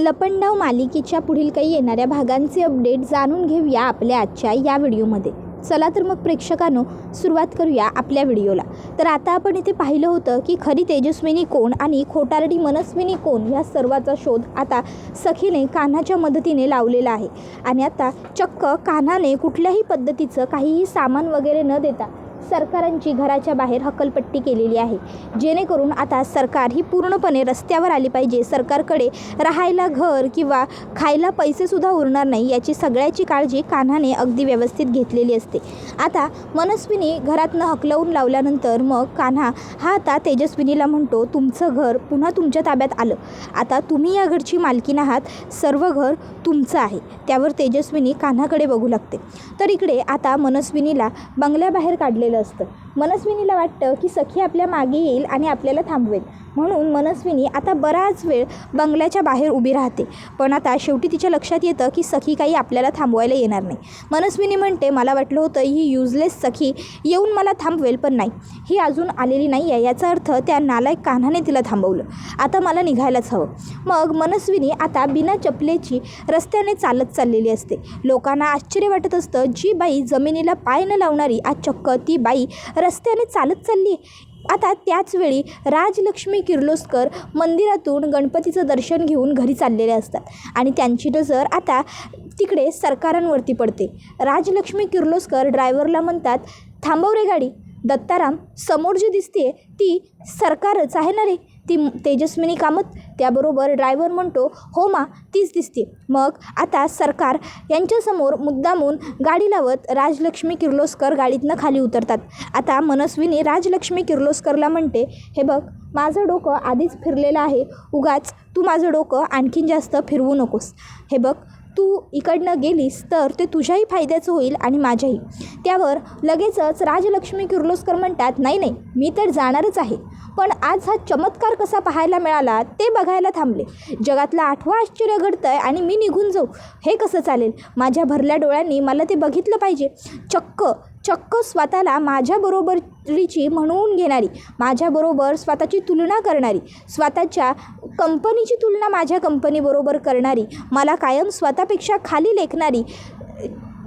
लपंडाव मालिकेच्या पुढील काही येणाऱ्या भागांचे अपडेट जाणून घेऊया आपल्या आजच्या या व्हिडिओमध्ये. चला तर मग प्रेक्षकांनो सुरुवात करूया आपल्या व्हिडिओला. तर आता आपण इथे पाहिलं होतं की खरी तेजस्विनी कोण आणि खोटारडी मनस्विनी कोण या सर्वाचा शोध आता सखीने कान्हाच्या मदतीने लावलेला आहे. आणि आता चक्क कान्हाने कुठल्याही पद्धतीचं काहीही सामान वगैरे न देता सरकारांची घराच्या बाहेर हकलपट्टी केलेली आहे, जेणेकरून आता सरकार ही पूर्णपणे रस्त्यावर आली पाहिजे. सरकारकडे राहायला घर किंवा खायला पैसेसुद्धा उरणार नाही याची सगळ्याची काळजी कान्हाने अगदी व्यवस्थित घेतलेली असते. आता मनस्विनी घरातनं हकलवून लावल्यानंतर मग कान्हा हा आता तेजस्विनीला म्हणतो, तुमचं घर पुन्हा तुमच्या ताब्यात आलं, आता तुम्ही या घरची मालकीण आहात, सर्व घर तुमचं आहे. त्यावर तेजस्विनी कान्हाकडे बघू लागते. तर इकडे आता मनस्विनीला बंगल्याबाहेर काढलेलं असतं. मनस्विनीला वाटतं की सखी आपल्या मागे येईल आणि आपल्याला थांबवेल, म्हणून मनस्विनी आता बराच वेळ बंगल्याच्या बाहेर उभी राहते. पण आता शेवटी तिच्या लक्षात येतं की सखी काही आपल्याला थांबवायला येणार नाही. मनस्विनी म्हणते, मला वाटलं होतं ही युजलेस सखी येऊन मला थांबवेल, पण नाही, ही अजून आलेली नाही आहे, याचा अर्थ त्या नालायक कान्हाने तिला थांबवलं, आता मला निघायलाच हवं. मग मनस्विनी आता बिना चपलेची रस्त्याने चालत चाललेली असते. लोकांना आश्चर्य वाटत असतं, जी बाई जमिनीला पाय न लावणारी आज चक्क ती बाई रस्त्याने चालत चालली. आता त्याचवेळी राजलक्ष्मी किर्लोस्कर मंदिरातून गणपतीचं दर्शन घेऊन घरी चाललेले असतात आणि त्यांची नजर आता तिकडे सरकारांवरती पडते. राजलक्ष्मी किर्लोस्कर ड्रायव्हरला म्हणतात, थांबव रे गाडी. दत्ताराम, समोर जी दिसते ती सरकारच आहे ना रे, ती तेजस्विनी कामत. त्याबरोबर ड्रायव्हर म्हणतो, हो मा, तीच दिसते. मग आता सरकार यांच्यासमोर मुद्दामून गाडी लावत राजलक्ष्मी किर्लोस्कर गाडीतनं खाली उतरतात. आता मनस्विनी राजलक्ष्मी किर्लोस्करला म्हणते, हे बघ, माझं डोकं आधीच फिरलेलं आहे, उगाच तू माझं डोकं आणखीन जास्त फिरवू नकोस. हे बघ, तू इकडनं गेलीस तर ते तुझ्याही फायद्याचं होईल आणि माझ्याही. त्यावर लगेचच राजलक्ष्मी किर्लोस्कर म्हणतात, नाही नाही, मी तर जाणारच आहे, पण आज हा चमत्कार कसा पाहायला मिळाला ते बघायला थांबले. जगातलं 8वं आश्चर्य घडतं आहे आणि मी निघून जाऊ, हे कसं चालेल? माझ्या भरल्या डोळ्यांनी मला ते बघितलं पाहिजे. चक्क स्वतःला माझ्याबरोबरीची म्हणवून घेणारी, माझ्याबरोबर स्वतःची तुलना करणारी, स्वतःच्या कंपनीची तुलना माझ्या कंपनीबरोबर करणारी, मला कायम स्वतःपेक्षा खाली लेखणारी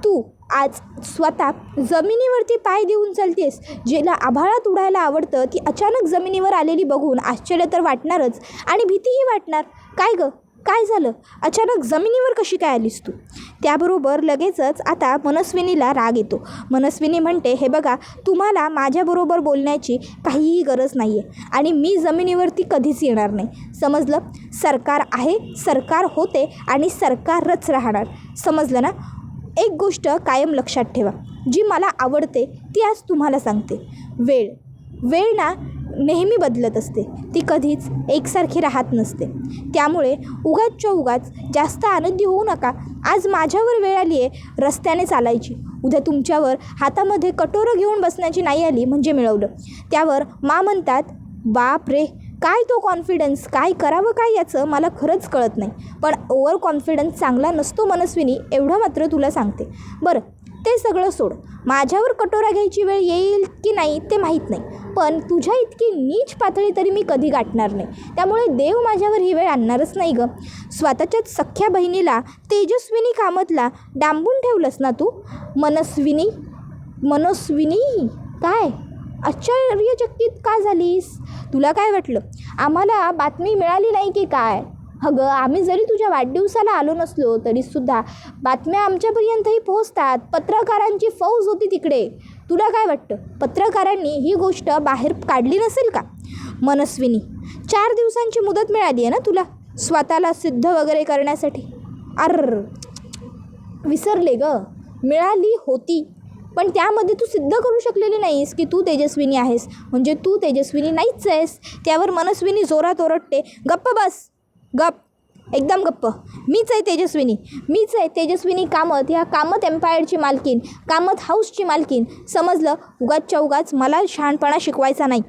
तू आज स्वतः जमिनीवरती पाय देऊन चालतेस. जिला आभाळात उडायला आवडतं ती अचानक जमिनीवर आलेली बघून आश्चर्य तर वाटणारच आणि भीतीही वाटणार. काय गं, काय झालं? अचानक जमिनीवर कशी काय आलीस तू? त्याबरोबर लगेचच आता मनस्विनीला राग येतो. मनस्विनी म्हणते, हे बघा, तुम्हाला माझ्याबरोबर बोलण्याची काहीही गरज नाही आहे आणि मी जमिनीवरती कधीच येणार नाही, समजलं? सरकार आहे, सरकार होते आणि सरकारच राहणार, समजलं ना? एक गोष्ट कायम लक्षात ठेवा, जी मला आवडते ती आज तुम्हाला सांगते. वेळ ना नेहमी बदलत असते, ती कधीच एकसारखी राहत नसते. त्यामुळे उगाच जास्त आनंदी होऊ नका. आज माझ्यावर वेळ आली आहे रस्त्याने चालायची, उद्या तुमच्यावर हातामध्ये कटोरं घेऊन बसण्याची नाही आली म्हणजे मिळवलं. त्यावर मा म्हणतात, बाप रे, काय तो कॉन्फिडन्स, काय करावं काय याचं मला खरंच कळत नाही. पण ओव्हर कॉन्फिडन्स चांगला नसतो मनस्विनी, एवढं मात्र तुला सांगते. बरं, ते सगळं सोड, माझ्यावर कटोरा घ्यायची वेळ येईल की नाही ते माहीत नाही, पण तुझ्या इतकी नीच पातळी तरी मी कधी गाठणार नाही. त्यामुळे देव माझ्यावर ही वेळ आणणारच नाही गं. स्वतःच्याच सख्ख्या बहिणीला तेजस्विनी कामतला डांबून ठेवलंस ना तू. मनस्विनी काय आश्चर्यचकित का झालीस? तुला काय वाटलं आम्हाला बातमी मिळाली नाही की काय? अगं, आम्ही जरी तुझ्या वाढदिवसाला आलो नसलो तरीसुद्धा बातम्या आमच्यापर्यंतही पोहोचतात. पत्रकारांची फौज होती तिकडे. तुला काय वाटतं पत्रकारांनी ही गोष्ट बाहेर काढली नसेल का? मनस्विनी, 4 दिवसांची मुदत मिळाली आहे ना तुला स्वतःला सिद्ध वगैरे करण्यासाठी. विसरले गं, मिळाली होती, पण त्यामध्ये तू सिद्ध करू शकलेली नाहीस की तू तेजस्विनी आहेस, म्हणजे तू तेजस्विनी नाहीच आहेस. त्यावर मनस्विनी जोरात ओरडते, गप्प बस, गप, एकदम गप्प. मीच आहे तेजस्विनी कामत, ह्या कामत एम्पायरची मालकीन, कामत हाऊसची मालकीन, समजलं? उगाच मला शहाणपणा शिकवायचा नाही.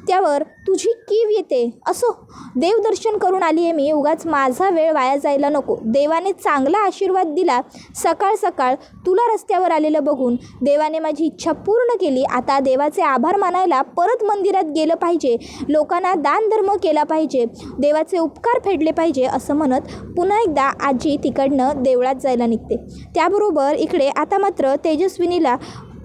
त्यावर तुझी कीव येते. असो, देवदर्शन करून आली आहे मी, उगाच माझा वेळ वाया जायला नको. देवाने चांगला आशीर्वाद दिला. सकाळ सकाळ तुला रस्त्यावर आलेलं बघून देवाने माझी इच्छा पूर्ण केली. आता देवाचे आभार मानायला परत मंदिरात गेलं पाहिजे, लोकांना दानधर्म केला पाहिजे, देवाचे उपकार फेडले पाहिजे असं म्हणत पुन्हा एकदा आजी तिकडनं देवळात जायला निघते. त्याबरोबर इकडे आता मात्र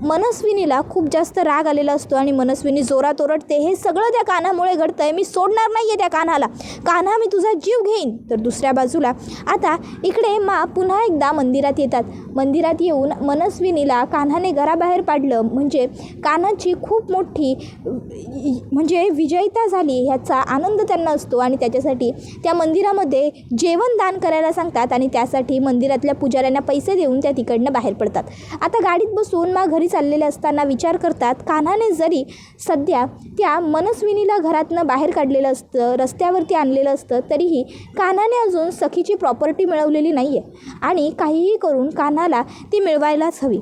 मनस्विनीला खूप जास्त राग आलेला असतो आणि मनस्विनी जोरात ओरडते, हे सगळं त्या कान्हामुळे घडतं आहे, मी सोडणार नाही आहे त्या कान्हाला. कान्हा, मी तुझा जीव घेईन. तर दुसऱ्या बाजूला आता इकडे पुन्हा एकदा मंदिरात येतात. मंदिरात येऊन मनस्विनीला कान्हाने घराबाहेर पाडलं म्हणजे कान्हाची खूप मोठी विजयता झाली ह्याचा आनंद त्यांना असतो आणि त्याच्यासाठी त्या मंदिरामध्ये जेवण दान करायला सांगतात आणि त्यासाठी मंदिरातल्या पुजाऱ्यांना पैसे देऊन त्या तिकडनं बाहेर पडतात. आता गाडीत बसून घरी चाललेले असताना विचार करतात, कान्हाने जरी सध्या त्या मनस्विनीला घरातनं बाहेर काढलेलं असतं, रस्त्यावरती आणलेलं असतं, तरीही कान्हाने अजून सखीची प्रॉपर्टी मिळवलेली नाही आहे आणि काहीही करून कान्हाला ती मिळवायलाच हवी.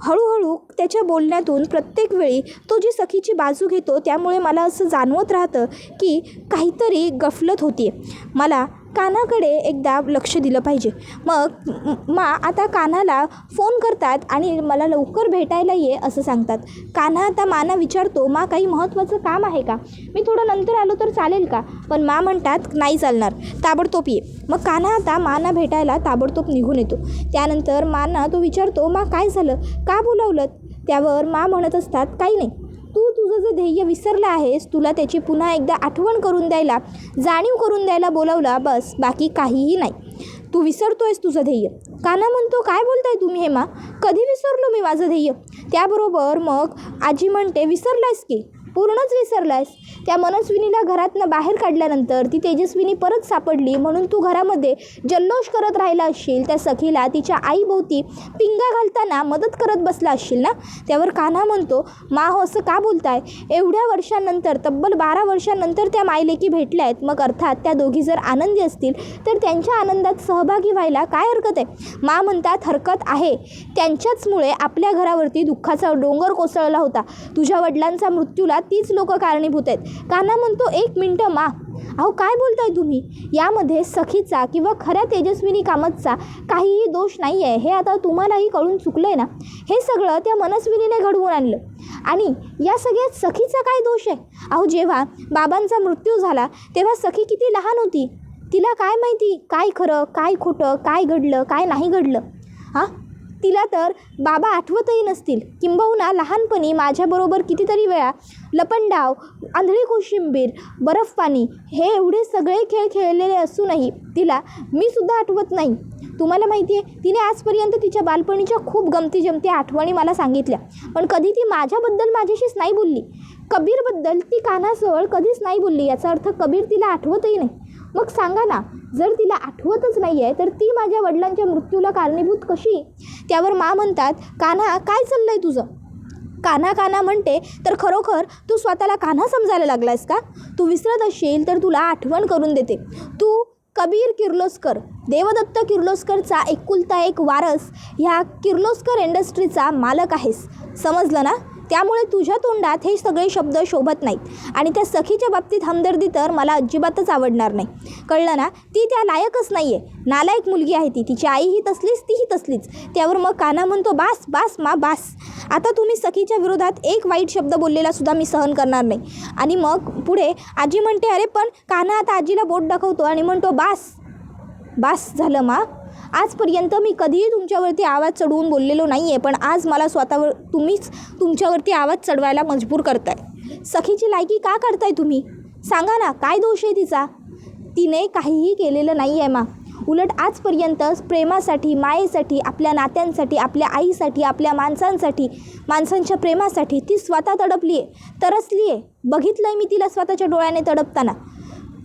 हळूहळू त्याच्या बोलण्यातून प्रत्येक वेळी तो जी सखीची बाजू घेतो त्यामुळे मला असं जाणवत राहतं की काहीतरी गफलत होती. मला कान्हाकडे एकदा लक्ष दिलं पाहिजे. मग आता कान्हाला फोन करतात आणि मला लवकर भेटायला ये असं सांगतात. कान्हा आता माना विचारतो, काही महत्त्वाचं काम आहे का? मी थोडं नंतर आलो तर चालेल का? पण म्हणतात नाही चालणार, ताबडतोब ये. मग कान्हा आता माना भेटायला ताबडतोब निघून येतो. त्यानंतर माना तो विचारतो, काय झालं, का बोलावलं? त्यावर म्हणत असतात, काही नाही, तू तुझं जे ध्येय विसरलं आहेस, तुला त्याची पुन्हा एकदा आठवण करून द्यायला, जाणीव करून द्यायला बोलावला, बस, बाकी काहीही नाही. तू विसरतोयस तुझं ध्येय. कान्हा म्हणतो, काय बोलताय तुम्ही हेमा? कधी विसरलो मी माझं ध्येय? त्याबरोबर मग आजी म्हणते, विसरलायस की, पूर्णच विसरलायस. त्या मनस्विनीला घरातनं बाहेर काढल्यानंतर ती तेजस्विनी परत सापडली म्हणून तू घरामध्ये जल्लोष करत राहिला असशील, त्या सखीला तिच्या आईभोवती पिंगा घालताना मदत करत बसला असशील ना? त्यावर कान्हा म्हणतो, हो असं का बोलताय? एवढ्या वर्षांनंतर, तब्बल 12 वर्षांनंतर त्या मायलेकी भेटल्या आहेत, मग अर्थात त्या दोघी जर आनंदी असतील तर त्यांच्या आनंदात सहभागी व्हायला काय हरकत आहे? म्हणतात, हरकत आहे. त्यांच्याचमुळे आपल्या घरावरती दुःखाचा डोंगर कोसळला होता. तुझ्या वडिलांचा मृत्यूला तीच लोक कारणीभूत आहेत. कान्हा म्हणतो, एक मिनटं अहो काय बोलताय तुम्ही? यामध्ये सखीचा किंवा खऱ्या तेजस्विनी कामतचा काहीही दोष नाही आहे, हे आता तुम्हालाही कळून चुकलं आहे ना? हे सगळं त्या मनस्विनीने घडवून आणलं आणि या सगळ्यात सखीचा काय दोष आहे? अहो जेव्हा बाबांचा मृत्यू झाला तेव्हा सखी किती लहान होती. तिला काय माहिती काय खरं काय खोटं, काय घडलं काय नाही घडलं? तिला तर बाबा आठवतही नसतील. किंबहुना लहानपणी माझ्याबरोबर कितीतरी वेळा लपंडाव, आंधळी कोशिंबीर, बर्फ पाणी हे एवढे सगळे खेळ खेळलेले असूनही तिला मी सुद्धा आठवत नाही. तुम्हाला माहिती आहे, तिने आजपर्यंत तिच्या बालपणीच्या खूप गमती आठवणी मला सांगितल्या, पण कधी ती माझ्याबद्दल माझ्याशीच नाही बोलली. कबीरबद्दल ती कान्हाजवळ कधीच नाही बोलली. याचा अर्थ कबीर तिला आठवतही नाही. मग सांगा ना, जर तिला आठवतच नाही आहे तर ती माझ्या वडिलांच्या मृत्यूला कारणीभूत कशी? त्यावर म्हणतात, कान्हा काय चाललं आहे तुझं? कान्हा म्हणते, तर खरोखर तू स्वतःला कान्हा समजायला लागलायस का? तू विसरत असशील तर तुला आठवण करून देते. तू कबीर किर्लोस्कर, देवदत्त किर्लोस्करचा एकुलता एक वारस, ह्या किर्लोस्कर इंडस्ट्रीचा मालक आहेस, समजलं ना? त्यामुळे तुझ्या तोंडात हे सगळे शब्द शोभत नाहीत आणि त्या सखीच्या बाबतीत हमदर्दी तर मला अजिबातच आवडणार नाही, कळलं ना? ती त्या लायकच नाही आहे, नालायक मुलगी आहे ती. तिची आईही तसलीच, तीही तसलीच. त्यावर मग कान्हा म्हणतो, बास बास, आता तुम्ही सखीच्या विरोधात एक वाईट शब्द बोललेला सुद्धा मी सहन करणार नाही. आणि मग पुढे आजी म्हणते, अरे पण कान्हा आता आजीला बोट दाखवतो आणि म्हणतो, बास झालं आजपर्यंत मी कधीही तुमच्यावरती आवाज चढवून बोललेलो नाही आहे, पण आज मला तुम्हीच तुमच्यावरती आवाज चढवायला मजबूर करताय. सखीची लायकी का काढताय तुम्ही? सांगा ना, काय दोष आहे तिचा? तिने काहीही केलेलं नाही आहे उलट आजपर्यंत प्रेमासाठी, मायेसाठी, आपल्या नात्यांसाठी, आपल्या आईसाठी, आपल्या माणसांच्या प्रेमासाठी ती स्वतः तडपली आहे, तरसली आहे. बघितलं आहे मी तिला स्वतःच्या डोळ्याने तडपताना.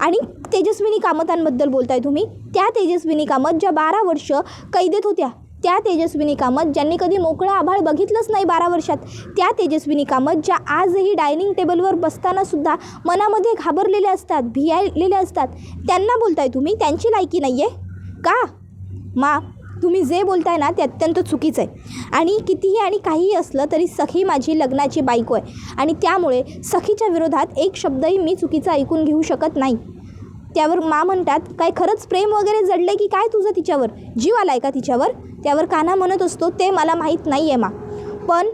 आणि तेजस्विनी कामतांबद्दल बोलताय तुम्ही? त्या तेजस्विनी कामत ज्या 12 वर्ष कैदेत होत्या, त्या तेजस्विनी कामत ज्यांनी कधी मोकळं आभाळ बघितलंच नाही 12 वर्षात, त्या तेजस्विनी कामत ज्या आजही डायनिंग टेबलवर बसतानासुद्धा मनामध्ये घाबरलेले असतात, भियालेले असतात, त्यांना बोलताय तुम्ही? त्यांची लायकी नाही आहे का? तुम्ही जे बोलताय ना ते अत्यंत चुकीचं आहे. आणि कितीही आणि काहीही असलं तरी सखी माझी लग्नाची बायको आहे आणि त्यामुळे सखीच्या विरोधात एक शब्दही मी चुकीचा ऐकून घेऊ शकत नाही. त्यावर मा म्हणतात, काय खरंच प्रेम वगैरे जडलं की काय तुझं तिच्यावर? जीव आला आहे का तिच्यावर? त्यावर कान्हा म्हणत असतो, ते मला माहीत नाही आहे मा, पण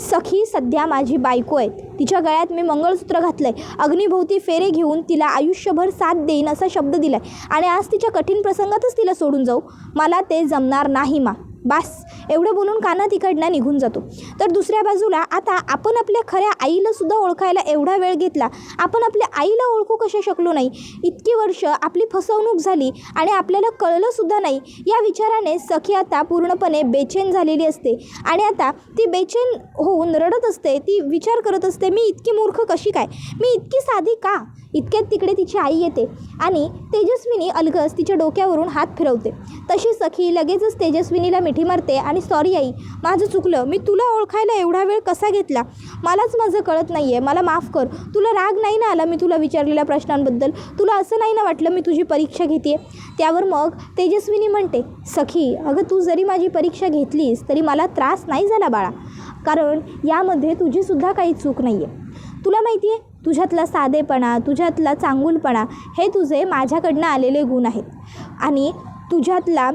सखी सध्या माझी बायको आहे. तिच्या गळ्यात मी मंगळसूत्र घातलं आहे, अग्निभोवती फेरे घेऊन तिला आयुष्यभर साथ देईन असा शब्द दिला आहे आणि आज तिच्या कठीण प्रसंगातच तिला सोडून जाऊ, मला ते जमणार नाही मा. बस एवढं बोलून कान्हा तिकडनं निघून जातो. तर दुसऱ्या बाजूला आता आपण आपल्या खऱ्या आईलासुद्धा ओळखायला एवढा वेळ घेतला, आपण आपल्या आईला ओळखू कशा शकलो नाही? इतकी वर्ष आपली फसवणूक झाली आणि आपल्याला कळलंसुद्धा नाही. या विचाराने सखी आता पूर्णपणे बेचैन झालेली असते आणि आता ती बेचैन होऊन रडत असते. ती विचार करत असते, मी इतकी मूर्ख कशी काय? मी इतकी साधी का? इतक्यात तिकडे तिची आई येते आणि तेजस्विनी अलगद तिच्या डोक्यावरून हात फिरवते. तशी सखी लगेचच तेजस्विनीला मिठी मारते आणि सॉरी आई, माझं चुकलं, मी तुला ओळखायला एवढा वेळ कसा घेतला, मलाच माझं कळत नाही आहे, मला माफ कर. तुला राग नाही ना आला मी तुला विचारलेल्या प्रश्नांबद्दल? तुला असं नाही ना वाटलं मी तुझी परीक्षा घेते? त्यावर मग तेजस्विनी म्हणते, सखी अगं तू जरी माझी परीक्षा घेतलीस तरी मला त्रास नाही झाला बाळा, कारण यामध्ये तुझीसुद्धा काही चूक नाही आहे. तुला माहिती आहे, तुझ्यातला साधेपणा, तुझ्यातला चांगुलपणा हे तुझे माझ्याकडनं आलेले गुण आहेत आणि तुझ्यातला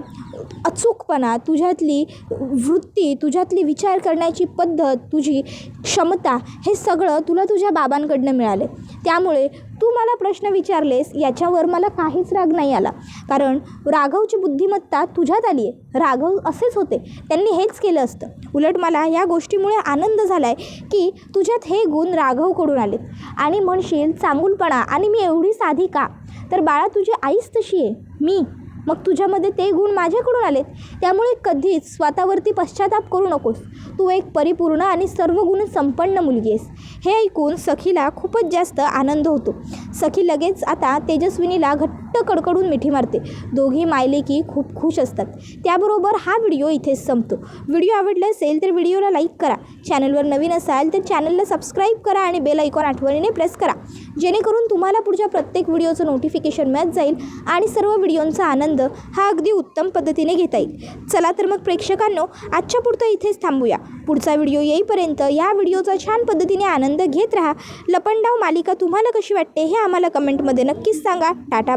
अचूकपणा, तुझ्यातली वृत्ती, तुझ्यातली विचार करण्याची पद्धत, तुझी क्षमता हे सगळं तुला तुझ्या बाबांकडनं मिळाले. त्यामुळे तू मला प्रश्न विचारलेस याच्यावर मला काहीच राग नाही आला, कारण राघवची बुद्धिमत्ता तुझ्यात आली आहे. राघव असेच होते, त्यांनी हेच केलं असतं. उलट मला या गोष्टीमुळे आनंद झाला आहे की तुझ्यात हे गुण राघवकडून आलेत. आणि म्हणशील चांगुलपणा आणि मी एवढी साधी का? तर बाळा तुझी आईच तशी आहे, मी, मग तुझ्यामध्ये ते गुण माझ्याकडून आलेत. त्यामुळे कधीच स्वतःवरती पश्चाताप करू नकोस. तू एक परिपूर्ण आणि सर्व गुण संपन्न मुलगी आहेस. हे ऐकून सखीला खूपच जास्त आनंद होतो. सखी लगेच आता तेजस्विनीला घट्ट कडकडून मिठी मारते. दोघी मायलेकी खूप खुश असतात. त्याबरोबर हा व्हिडिओ इथेच संपतो. व्हिडिओ आवडला असेल तर व्हिडिओला लाईक करा, चॅनलवर नवीन असाल तर चॅनलला सबस्क्राईब करा आणि बेल आयकॉन आठवणीने प्रेस करा, जेणेकरून तुम्हाला पुढच्या प्रत्येक व्हिडिओचं नोटिफिकेशन मिळत जाईल आणि सर्व व्हिडिओंचा आनंद हा अगदी उत्तम पद्धतीने घेता येईल. चला तर मग प्रेक्षकांनो, आजच्या पुरतं इथेच थांबूया. पुढचा व्हिडिओ येईपर्यंत या व्हिडिओचा छान पद्धतीने आनंद घेत राहा. लपंडाव मालिका तुम्हाला कशी वाटते हे आम्हाला कमेंटमध्ये नक्कीच सांगा. टाटा.